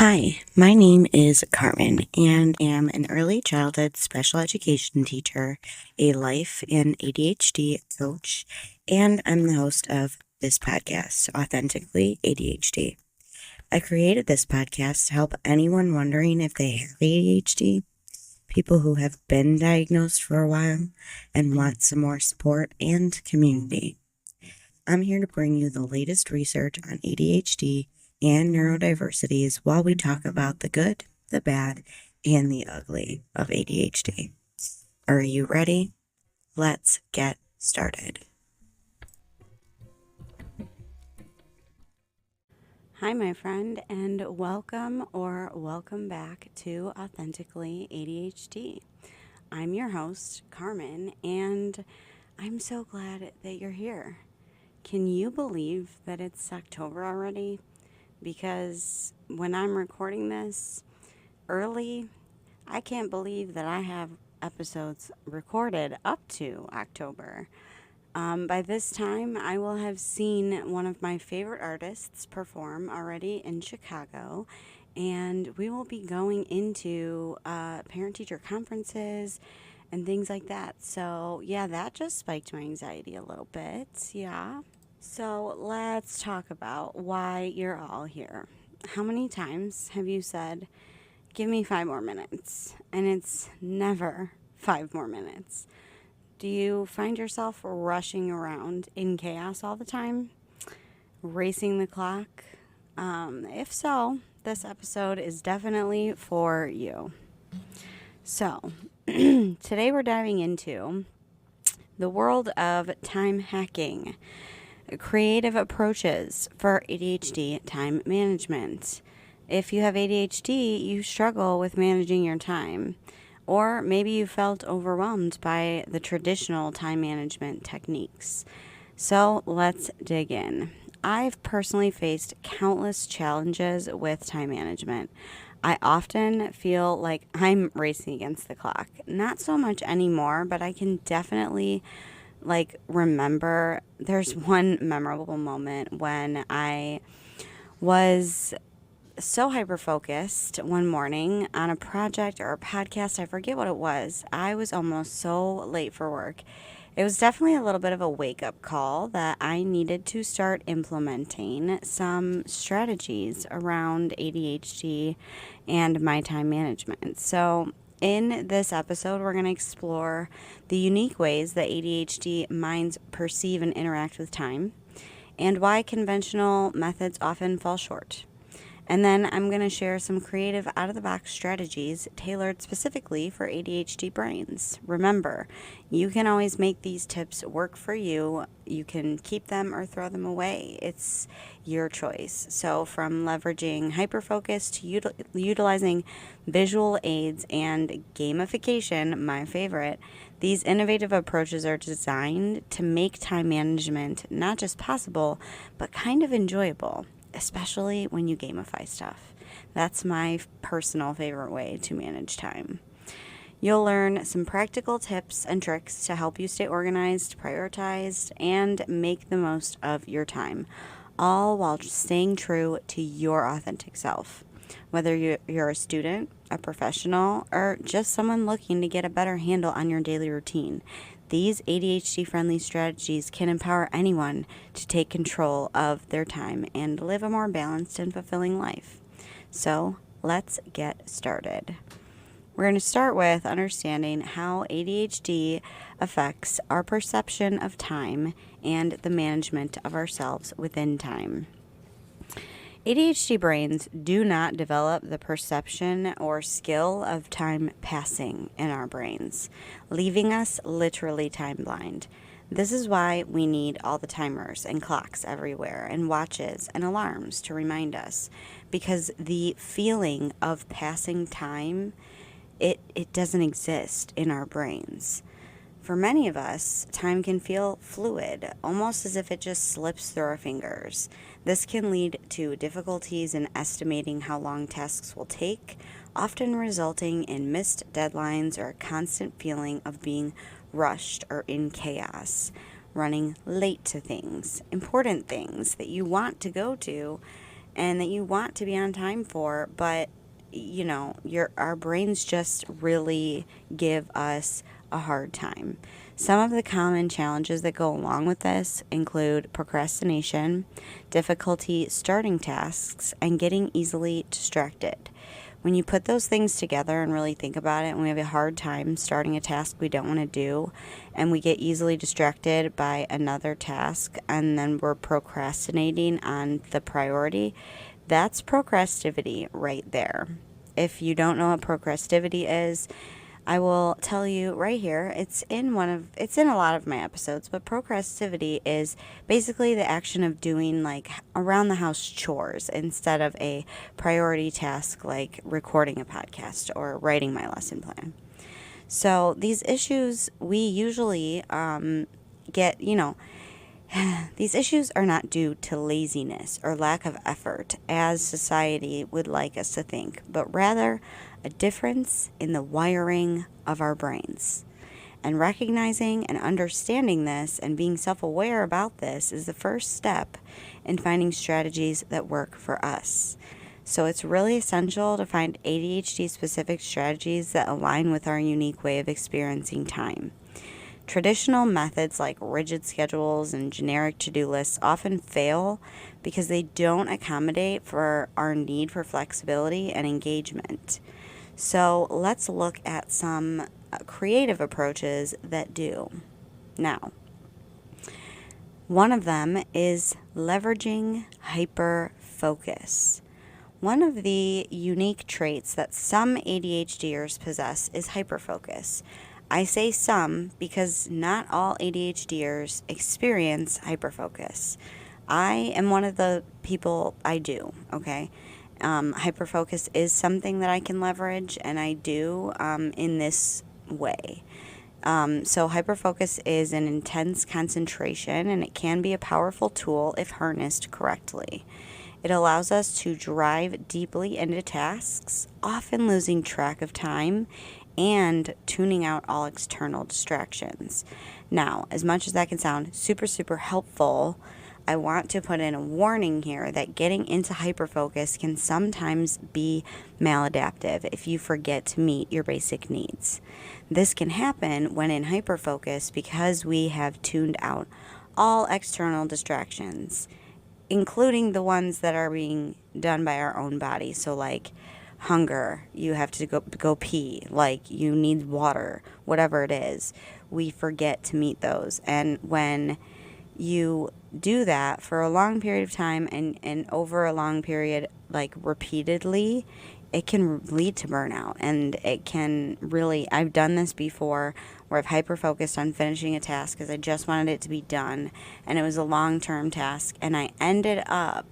Hi, my name is Carmen and am an early childhood special education teacher, a life and ADHD coach, and I'm the host of this podcast, Authentically ADHD. I created this podcast to help anyone wondering if they have ADHD, people who have been diagnosed for a while and want some more support and community. I'm here to bring you the latest research on ADHD and neurodiversities while we talk about the good, the bad, and the ugly of ADHD. Are you ready? Let's get started. Hi, my friend, and welcome back to Authentically ADHD. I'm your host, Carmen, and I'm so glad that you're here. Can you believe that it's October already? Because when I'm recording this early, I can't believe that I have episodes recorded up to October. By this time, I will have seen one of my favorite artists perform already in Chicago, and we will be going into parent-teacher conferences and things like that. So, yeah, that just spiked my anxiety a little bit. Yeah. So, let's talk about why you're all here. How many times have you said, "Give me 5 more minutes," and it's never 5 more minutes? Do you find yourself rushing around in chaos all the time? Racing the clock? If so, this episode is definitely for you. So, today we're diving into the world of time hacking, creative approaches for ADHD time management. If you have ADHD, you struggle with managing your time. Or maybe you felt overwhelmed by the traditional time management techniques. So let's dig in. I've personally faced countless challenges with time management. I often feel like I'm racing against the clock. Not so much anymore, but I can definitely remember there's one memorable moment when I was so hyper focused one morning on a project or a podcast. I forget what it was. I was almost so late for work. It was definitely a little bit of a wake up call that I needed to start implementing some strategies around ADHD and my time management. So, in this episode, we're going to explore the unique ways that ADHD minds perceive and interact with time, and why conventional methods often fall short. And then I'm going to share some creative out-of-the-box strategies tailored specifically for ADHD brains. Remember, you can always make these tips work for you. You can keep them or throw them away. It's your choice. So from leveraging hyperfocus to utilizing visual aids and gamification, my favorite, these innovative approaches are designed to make time management not just possible, but kind of enjoyable, especially when you gamify stuff. That's my personal favorite way to manage time. You'll learn some practical tips and tricks to help you stay organized, prioritized, and make the most of your time, all while staying true to your authentic self. Whether you're a student, a professional, or just someone looking to get a better handle on your daily routine, these ADHD-friendly strategies can empower anyone to take control of their time and live a more balanced and fulfilling life. So, let's get started. We're going to start with understanding how ADHD affects our perception of time and the management of ourselves within time. ADHD brains do not develop the perception or skill of time passing in our brains, leaving us literally time blind. This is why we need all the timers and clocks everywhere and watches and alarms to remind us, because the feeling of passing time, it doesn't exist in our brains. For many of us, time can feel fluid, almost as if it just slips through our fingers. This can lead to difficulties in estimating how long tasks will take, often resulting in missed deadlines or a constant feeling of being rushed or in chaos, running late to things, important things that you want to go to, and that you want to be on time for, but our brains just really give us a hard time. Some of the common challenges that go along with this include procrastination, difficulty starting tasks, and getting easily distracted. When you put those things together and really think about it, and we have a hard time starting a task we don't want to do, and we get easily distracted by another task, and then we're procrastinating on the priority, that's procrastivity right there. If you don't know what procrastivity is, I will tell you right here. It's in a lot of my episodes, but procrastivity is basically the action of doing like around the house chores instead of a priority task like recording a podcast or writing my lesson plan. So these issues we usually get, these issues are not due to laziness or lack of effort, as society would like us to think, but rather a difference in the wiring of our brains. And recognizing and understanding this and being self aware about this is the first step in finding strategies that work for us. So it's really essential to find ADHD specific strategies that align with our unique way of experiencing time. Traditional methods like rigid schedules and generic to-do lists often fail because they don't accommodate for our need for flexibility and engagement. So let's look at some creative approaches that do. Now, one of them is leveraging hyperfocus. One of the unique traits that some ADHDers possess is hyperfocus. I say some because not all ADHDers experience hyperfocus. I am one of the people I do, okay? Hyperfocus is something that I can leverage, and I do in this way. So hyperfocus is an intense concentration, and it can be a powerful tool if harnessed correctly. It allows us to drive deeply into tasks, often losing track of time and tuning out all external distractions. Now, as much as that can sound super, super helpful, I want to put in a warning here that getting into hyperfocus can sometimes be maladaptive if you forget to meet your basic needs. This can happen when in hyperfocus because we have tuned out all external distractions, including the ones that are being done by our own body. So like hunger, you have to go pee, like you need water, whatever it is. We forget to meet those. And when you do that for a long period of time and over a long period, like repeatedly, it can lead to burnout. And it can really, I've done this before where I've hyper focused on finishing a task because I just wanted it to be done, and it was a long-term task, and I ended up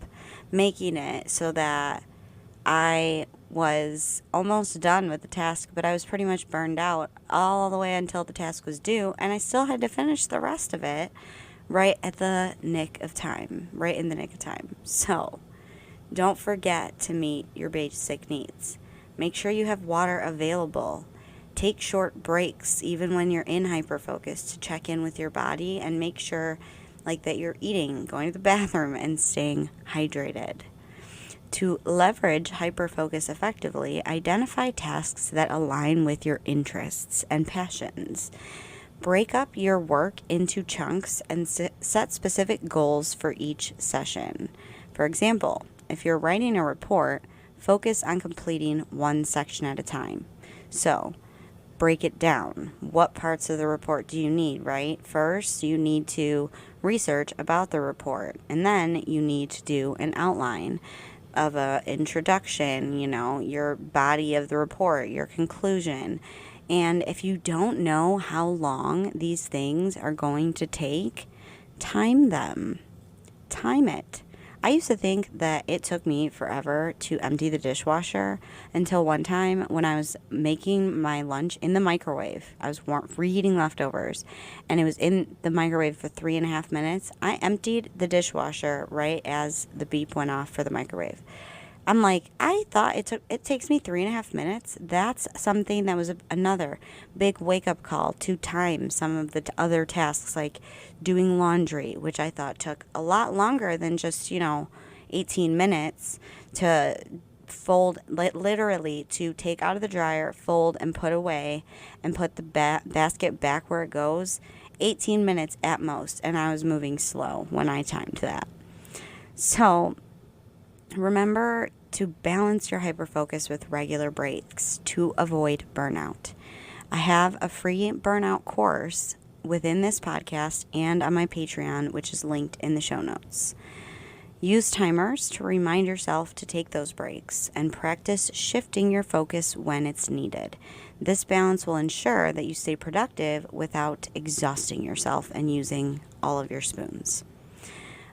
making it so that I was almost done with the task, but I was pretty much burned out all the way until the task was due, and I still had to finish the rest of it right in the nick of time. So don't forget to meet your basic needs. Make sure you have water available. Take short breaks even when you're in hyperfocus to check in with your body and make sure like that you're eating, going to the bathroom, and staying hydrated. To leverage hyperfocus effectively, identify tasks that align with your interests and passions. Break up your work into chunks and set specific goals for each session. For example, if you're writing a report, focus on completing one section at a time. So, break it down. What parts of the report do you need, right? First, you need to research about the report, and then you need to do an outline of a introduction, your body of the report, your conclusion. And if you don't know how long these things are going to take, time them. Time it. I used to think that it took me forever to empty the dishwasher until one time when I was making my lunch in the microwave. I was reheating leftovers, and it was in the microwave for 3.5 minutes. I emptied the dishwasher right as the beep went off for the microwave. I'm like, I thought it takes me 3.5 minutes. That's something that was another big wake-up call to time some of the other tasks, like doing laundry, which I thought took a lot longer than just, 18 minutes to fold, literally to take out of the dryer, fold and put away and put the basket back where it goes. 18 minutes at most, and I was moving slow when I timed that. So remember to balance your hyperfocus with regular breaks to avoid burnout. I have a free burnout course within this podcast and on my Patreon, which is linked in the show notes. Use timers to remind yourself to take those breaks and practice shifting your focus when it's needed. This balance will ensure that you stay productive without exhausting yourself and using all of your spoons.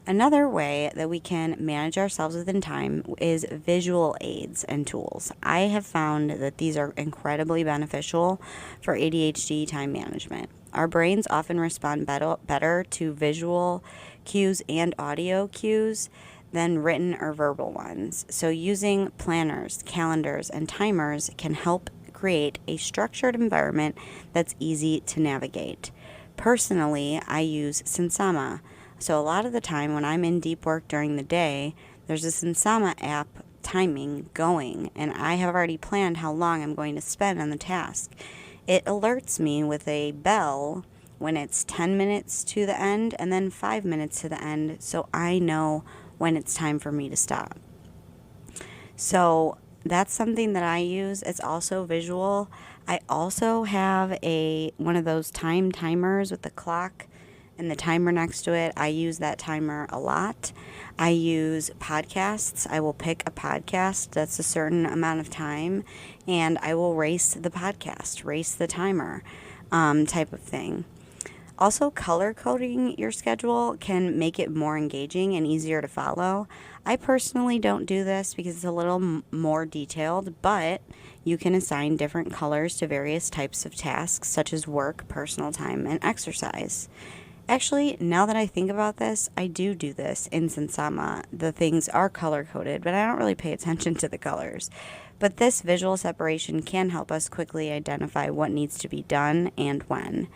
Another way that we can manage ourselves within time is visual aids and tools. I have found that these are incredibly beneficial for ADHD time management. Our brains often respond better to visual cues and audio cues than written or verbal ones. So using planners, calendars, and timers can help create a structured environment that's easy to navigate. Personally, I use Sensama. So a lot of the time when I'm in deep work during the day, there's a Sensama app timing going, and I have already planned how long I'm going to spend on the task. It alerts me with a bell when it's 10 minutes to the end and then 5 minutes to the end, so I know when it's time for me to stop. So that's something that I use. It's also visual. I also have one of those timers with the clock and the timer next to it. I use that timer a lot. I use podcasts. I will pick a podcast that's a certain amount of time, and I will race the podcast, race the timer, type of thing. Also, color coding your schedule can make it more engaging and easier to follow. I personally don't do this because it's a little more detailed, but you can assign different colors to various types of tasks such as work, personal time, and exercise. Actually, now that I think about this, I do this in Sensama. The things are color-coded, but I don't really pay attention to the colors. But this visual separation can help us quickly identify what needs to be done and when.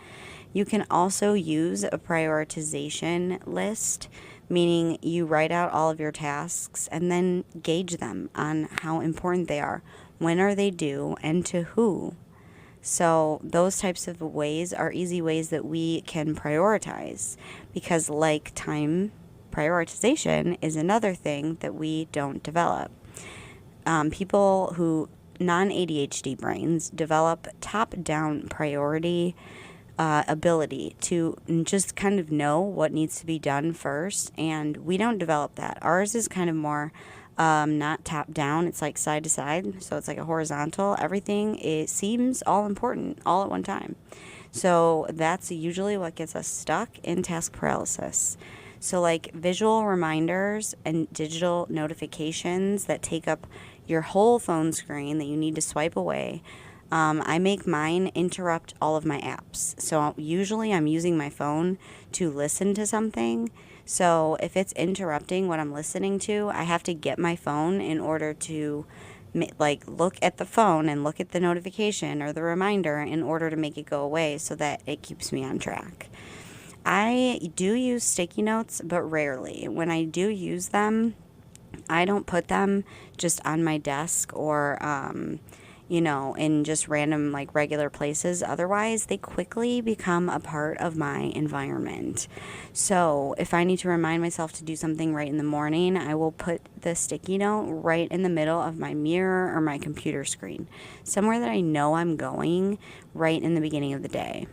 You can also use a prioritization list, meaning you write out all of your tasks and then gauge them on how important they are, when are they due, and to who. So those types of ways are easy ways that we can prioritize, because like time, prioritization is another thing that we don't develop. People who non-ADHD brains develop top-down priority ability to just kind of know what needs to be done first, and we don't develop that. Ours is kind of more not top down, it's like side to side, so it's like a horizontal. Everything, it seems all important all at one time. So that's usually what gets us stuck in task paralysis. So like visual reminders and digital notifications that take up your whole phone screen that you need to swipe away. I make mine interrupt all of my apps. So usually I'm using my phone to listen to something. So if it's interrupting what I'm listening to, I have to get my phone in order to look at the phone and look at the notification or the reminder in order to make it go away so that it keeps me on track. I do use sticky notes, but rarely. When I do use them, I don't put them just on my desk or in just random regular places. Otherwise, they quickly become a part of my environment. So if I need to remind myself to do something right in the morning, I will put the sticky note right in the middle of my mirror or my computer screen, somewhere that I know I'm going right in the beginning of the day.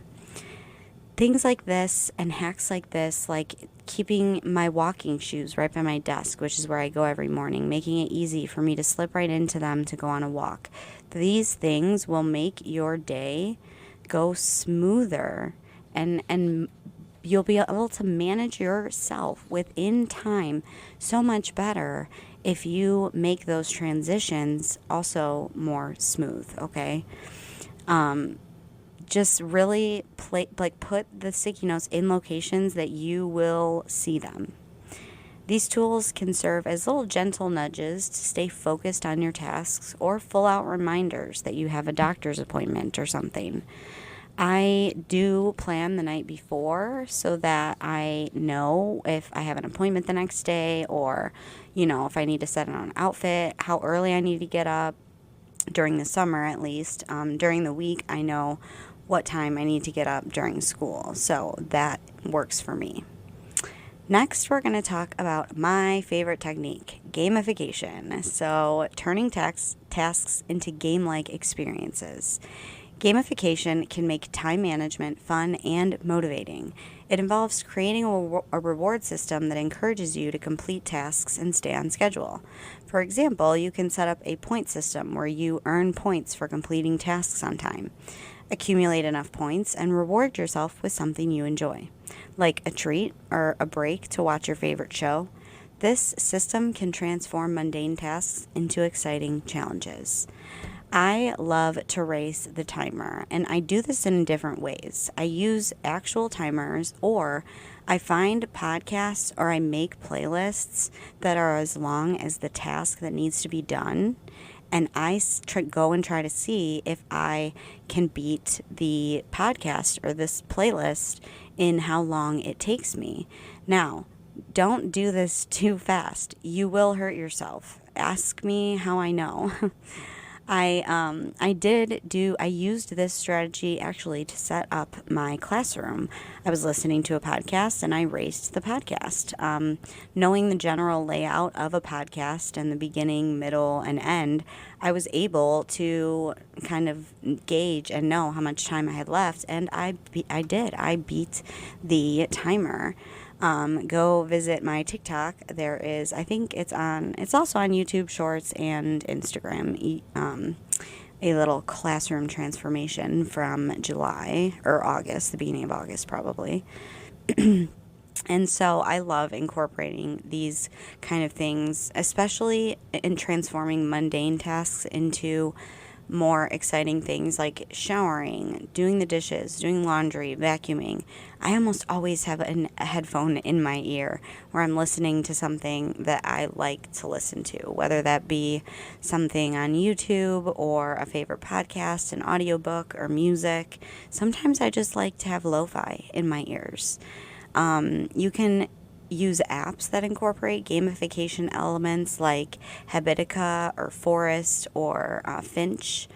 Things like this and hacks like this, like keeping my walking shoes right by my desk, which is where I go every morning, making it easy for me to slip right into them to go on a walk. These things will make your day go smoother, and you'll be able to manage yourself within time so much better if you make those transitions also more smooth, okay? Just really put the sticky notes in locations that you will see them. These tools can serve as little gentle nudges to stay focused on your tasks or full out reminders that you have a doctor's appointment or something. I do plan the night before so that I know if I have an appointment the next day, or, if I need to set on an outfit, how early I need to get up during the summer at least. During the week, I know what time I need to get up during school. So that works for me. Next, we're going to talk about my favorite technique, gamification. So, turning tasks into game like experiences. Gamification can make time management fun and motivating. It involves creating a reward system that encourages you to complete tasks and stay on schedule. For example, you can set up a point system where you earn points for completing tasks on time. Accumulate enough points and reward yourself with something you enjoy, like a treat or a break to watch your favorite show. This system can transform mundane tasks into exciting challenges. I love to race the timer, and I do this in different ways. I use actual timers, or I find podcasts, or I make playlists that are as long as the task that needs to be done. And I go and try to see if I can beat the podcast or this playlist in how long it takes me. Now, don't do this too fast. You will hurt yourself. Ask me how I know. I used this strategy actually to set up my classroom. I was listening to a podcast and I raced the podcast. Knowing the general layout of a podcast and the beginning, middle, and end, I was able to kind of gauge and know how much time I had left, and I did. I beat the timer. Go visit my TikTok. There is, I think it's also on YouTube Shorts and Instagram. A little classroom transformation from July or August, the beginning of August probably. And so I love incorporating these kind of things, especially in transforming mundane tasks into more exciting things like showering, doing the dishes, doing laundry, vacuuming. I almost always have a headphone in my ear where I'm listening to something that I like to listen to, whether that be something on YouTube or a favorite podcast, an audiobook, or music. Sometimes I just like to have lo-fi in my ears. You can use apps that incorporate gamification elements like Habitica or Forest or Finch.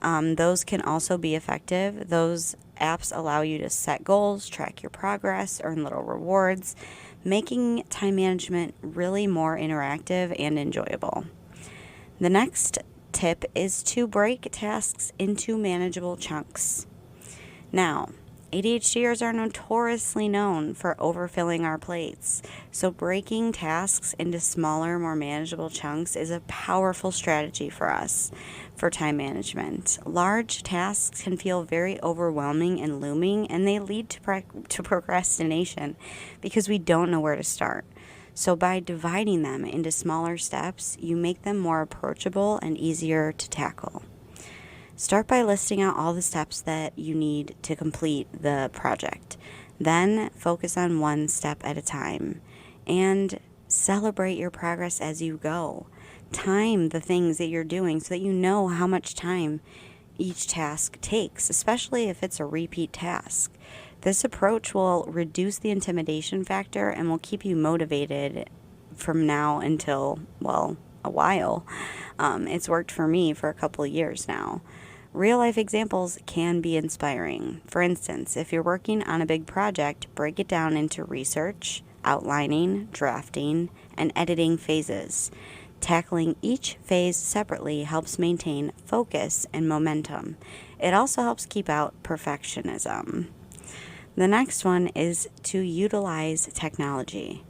Those can also be effective. Those apps allow you to set goals, track your progress, earn little rewards, making time management really more interactive and enjoyable. The next tip is to break tasks into manageable chunks. Now, ADHDers are notoriously known for overfilling our plates, so breaking tasks into smaller, more manageable chunks is a powerful strategy for us for time management. Large tasks can feel very overwhelming and looming, and they lead to procrastination because we don't know where to start. So by dividing them into smaller steps, you make them more approachable and easier to tackle. Start by listing out all the steps that you need to complete the project. Then focus on one step at a time and celebrate your progress as you go. Time the things that you're doing so that you know how much time each task takes, especially if it's a repeat task. This approach will reduce the intimidation factor and will keep you motivated from now until, well, a while. It's worked for me for a couple of years now. Real life examples can be inspiring. For instance, if you're working on a big project, break it down into research, outlining, drafting, and editing phases. Tackling each phase separately helps maintain focus and momentum. It also helps keep out perfectionism. The next one is to utilize technology.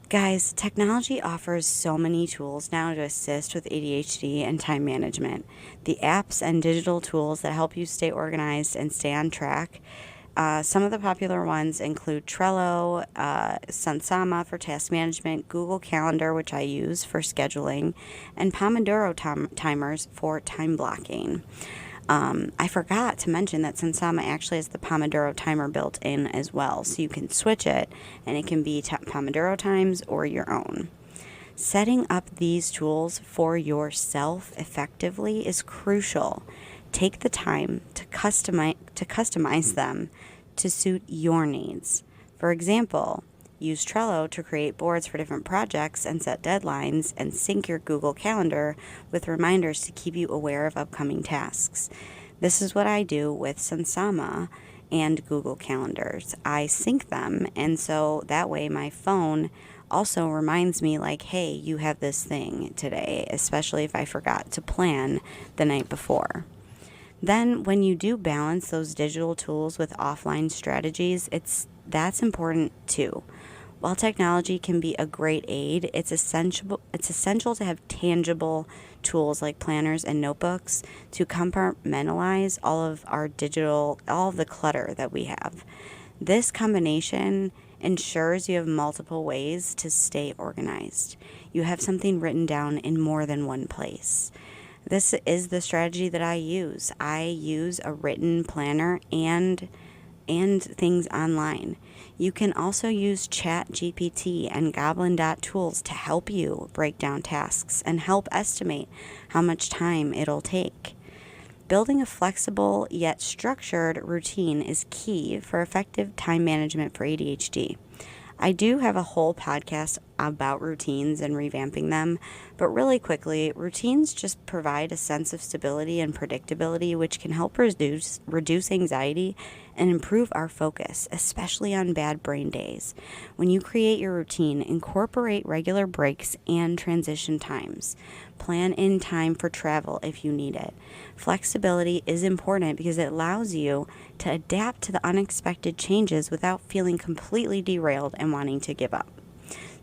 Guys, technology offers so many tools now to assist with ADHD and time management. The apps and digital tools that help you stay organized and stay on track. Some of the popular ones include Trello, Sunsama for task management, Google Calendar, which I use for scheduling, and Pomodoro timers for time blocking. I forgot to mention that Sunsama actually has the Pomodoro timer built in as well, so you can switch it and it can be Pomodoro times or your own. Setting up these tools for yourself effectively is crucial. take the time to customize them to suit your needs. For example, use Trello to create boards for different projects and set deadlines, and sync your Google Calendar with reminders to keep you aware of upcoming tasks. This is what I do with Sansama and Google Calendars. I sync them, and so that way my phone also reminds me, like, hey, you have this thing today, especially if I forgot to plan the night before. Then when you do balance those digital tools with offline strategies, that's important too. While technology can be a great aid, it's essential to have tangible tools like planners and notebooks to compartmentalize all of the clutter that we have. This combination ensures you have multiple ways to stay organized. You have something written down in more than one place. This is the strategy that I use. I use a written planner and things online. You can also use ChatGPT and Goblin.tools to help you break down tasks and help estimate how much time it'll take. Building a flexible yet structured routine is key for effective time management for ADHD. I do have a whole podcast about routines and revamping them, but really quickly, routines just provide a sense of stability and predictability, which can help reduce anxiety and improve our focus, especially on bad brain days. When you create your routine, incorporate regular breaks and transition times. Plan in time for travel if you need it. Flexibility is important because it allows you to adapt to the unexpected changes without feeling completely derailed and wanting to give up.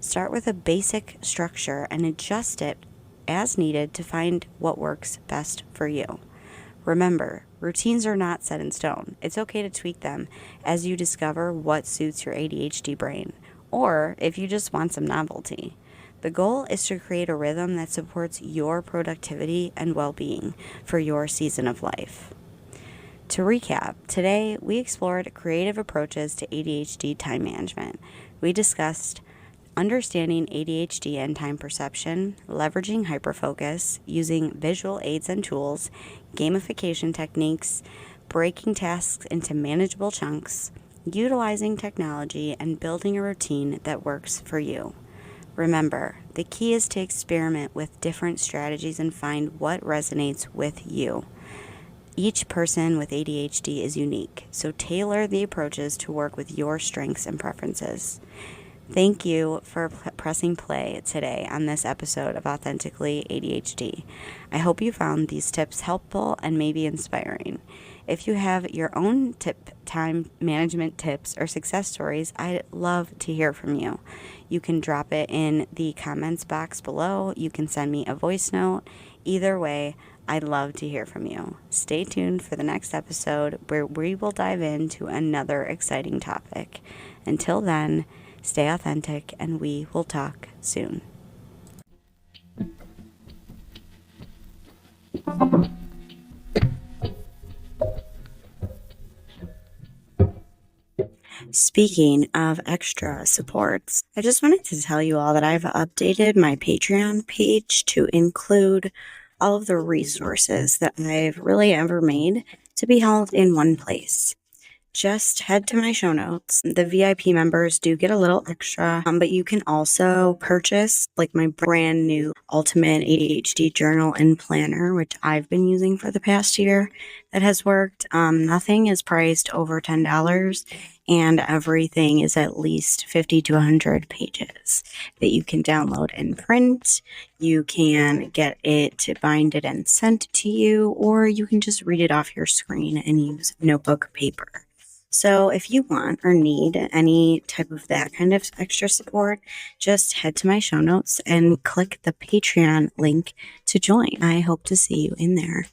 Start with a basic structure and adjust it as needed to find what works best for you. Remember, routines are not set in stone. It's okay to tweak them as you discover what suits your ADHD brain, or if you just want some novelty. The goal is to create a rhythm that supports your productivity and well-being for your season of life. To recap, today we explored creative approaches to ADHD time management. We discussed understanding ADHD and time perception, leveraging hyperfocus, using visual aids and tools, gamification techniques, breaking tasks into manageable chunks, utilizing technology, and building a routine that works for you. Remember, the key is to experiment with different strategies and find what resonates with you. Each person with ADHD is unique, so tailor the approaches to work with your strengths and preferences. Thank you for pressing play today on this episode of Authentically ADHD. I hope you found these tips helpful and maybe inspiring. If you have your own time management tips or success stories, I'd love to hear from you. You can drop it in the comments box below. You can send me a voice note. Either way, I'd love to hear from you. Stay tuned for the next episode where we will dive into another exciting topic. Until then, stay authentic, and we will talk soon. Speaking of extra supports, I just wanted to tell you all that I've updated my Patreon page to include all of the resources that I've really ever made to be held in one place. Just head to my show notes. The VIP members do get a little extra, but you can also purchase like my brand new Ultimate ADHD Journal and Planner, which I've been using for the past year. That has worked. Nothing is priced over $10, and everything is at least 50 to 100 pages that you can download and print. You can get it to bind it and sent to you, or you can just read it off your screen and use notebook paper. So if you want or need any type of that kind of extra support, just head to my show notes and click the Patreon link to join. I hope to see you in there.